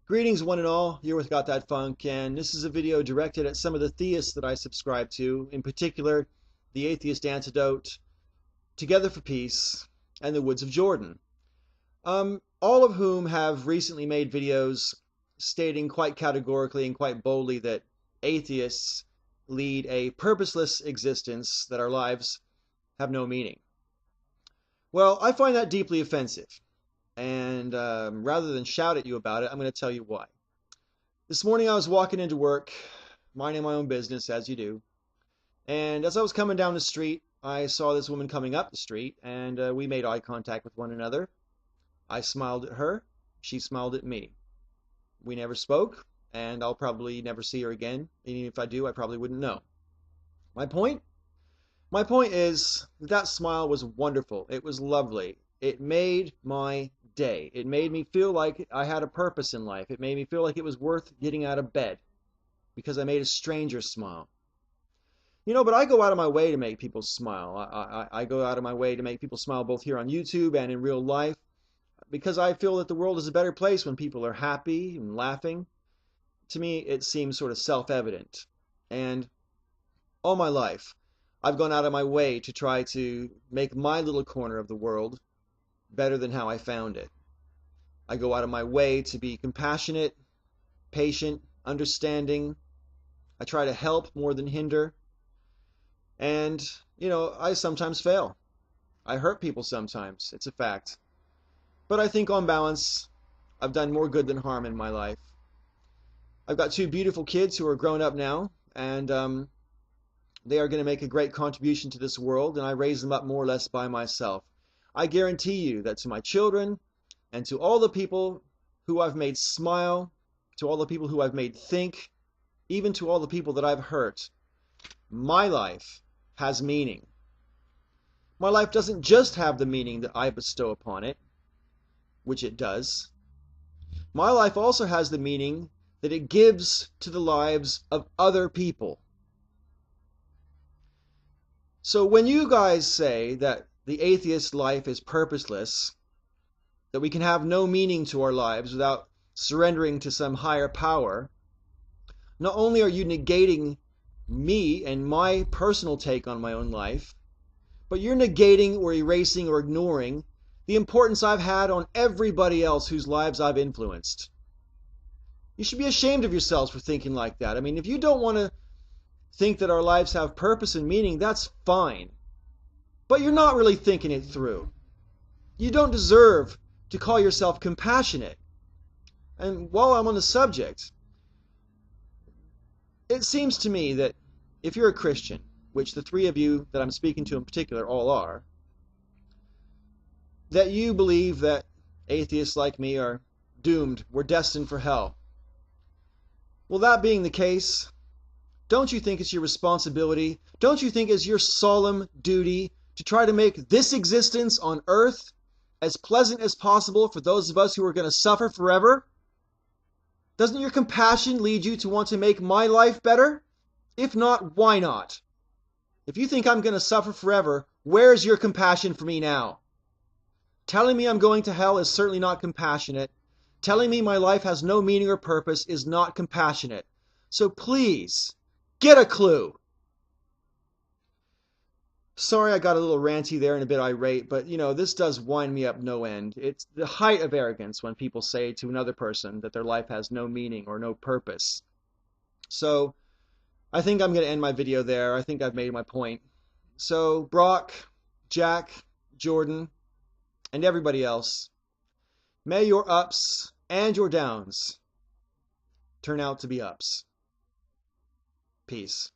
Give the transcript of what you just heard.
Greetings one and all, you're with gothatfunk, and this is a video directed at some of the theists that I subscribe to, in particular, the Atheist Antidote, Together for Peace, and the Woods of Jordan. All of whom have recently made videos stating quite categorically and quite boldly that atheists lead a purposeless existence, that our lives have no meaning. Well, I find that deeply offensive. And rather than shout at you about it, I'm going to tell you why. This morning I was walking into work, minding my own business, as you do. And as I was coming down the street, I saw this woman coming up the street, and we made eye contact with one another. I smiled at her. She smiled at me. We never spoke, and I'll probably never see her again. Even if I do, I probably wouldn't know. My point? My point is that that smile was wonderful. It was lovely. It made my day. It made me feel like I had a purpose in life. It made me feel like it was worth getting out of bed because I made a stranger smile. You know, but I go out of my way to make people smile. I go out of my way to make people smile both here on YouTube and in real life because I feel that the world is a better place when people are happy and laughing. To me, it seems sort of self-evident. And all my life, I've gone out of my way to try to make my little corner of the world better than how I found it. I go out of my way to be compassionate, patient, understanding. I try to help more than hinder. And, you know, I sometimes fail. I hurt people sometimes. It's a fact. But I think on balance, I've done more good than harm in my life. I've got two beautiful kids who are grown up now, and they are going to make a great contribution to this world, and I raise them up more or less by myself. I guarantee you that to my children and to all the people who I've made smile, to all the people who I've made think, even to all the people that I've hurt, my life has meaning. My life doesn't just have the meaning that I bestow upon it, which it does. My life also has the meaning that it gives to the lives of other people. So when you guys say that the atheist life is purposeless, that we can have no meaning to our lives without surrendering to some higher power, not only are you negating me and my personal take on my own life, but you're negating or erasing or ignoring the importance I've had on everybody else whose lives I've influenced. You should be ashamed of yourselves for thinking like that. I mean, if you don't want to think that our lives have purpose and meaning, that's fine. But you're not really thinking it through. You don't deserve to call yourself compassionate. And while I'm on the subject, it seems to me that if you're a Christian, which the three of you that I'm speaking to in particular all are, that you believe that atheists like me are doomed, we're destined for hell. Well, that being the case, don't you think it's your responsibility, don't you think it's your solemn duty to try to make this existence on earth as pleasant as possible for those of us who are going to suffer forever? Doesn't your compassion lead you to want to make my life better? If not, why not? If you think I'm going to suffer forever, where's your compassion for me now? Telling me I'm going to hell is certainly not compassionate. Telling me my life has no meaning or purpose is not compassionate. So please, get a clue. Sorry I got a little ranty there and a bit irate, but you know, this does wind me up no end. It's the height of arrogance when people say to another person that their life has no meaning or no purpose. So, I think I'm going to end my video there. I think I've made my point. So, Brock, Jack, Jordan, and everybody else, may your ups and your downs turn out to be ups. Peace.